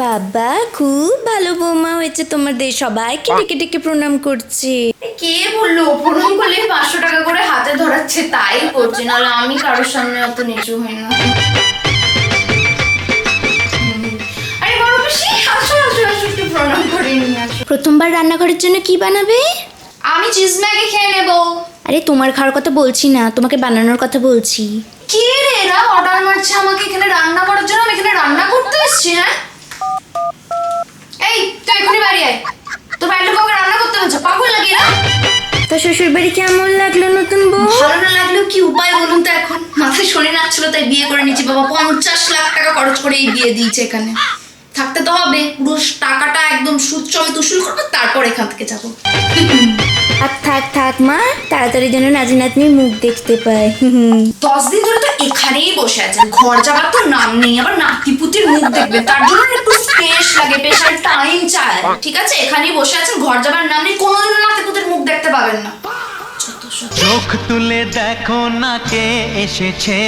বাবা খুব ভালো বৌমা হয়েছে তোমাদের, সবাইকে ডেকে ডেকে প্রণাম করছে। কে বললো প্রণাম করলে 500 টাকা করে হাতে ধরাচ্ছে তাই করছে, নাহলে আমি কারোর সামনে অত নিচু হই না। আরে বড় বেশি আসো আসো আসো, একটু প্রণাম করে নিয়ে আসো। প্রথমবার রান্নাঘরের জন্য কি বানাবে? আমি চিজ ম্যাগি খেয়ে নেবো। আরে তোমার খাওয়ার কথা বলছি না, তোমাকে বানানোর কথা বলছি। কে রে এরা অর্ডার মারছে আমাকে এখানে রান্না করার জন্য? আমি এখানে রান্না করতে এসেছি? হ্যাঁ এই তুই এখনই বাড়ি আয়, তোর বাড়ির কাউকে রান্না করতে বলছো? পাগল লাগে না? তা শ্বশুর বাড়ি কেমন লাগলো নতুন বউ? ভালো না লাগলেও কি উপায় বলুন তো, এখন মাথায় শনি নাচছিল তাই বিয়ে করে নিয়েছি। বাবা 50 লাখ টাকা খরচ করে এই বিয়ে দিয়েছে, এখানে থাকতে তো হবে। পুরো টাকাটা একদম সুদ সমেত উসুল করবো, তারপর এখান থেকে যাবো। আর থাক থাক মা, তাড়াতাড়ি যেন নাতি নাতনির মুখ দেখতে পায়। 10 দিন ধরে তো এখানেই বসে আছেন, ঘর যাবার তো নাম নেই, আবার নাতিপুতির মুখ দেখবে, তার জন্য একটু স্পেস লাগে, স্পেশাল টাইম চায়। ঠিক আছে, এখানেই বসে আছেন, ঘর যাবার নাম নেই, কোনোদিনও নাতিপুতির মুখ দেখতে পাবেন না। চোখ তুলে দেখো না কে এসেছে।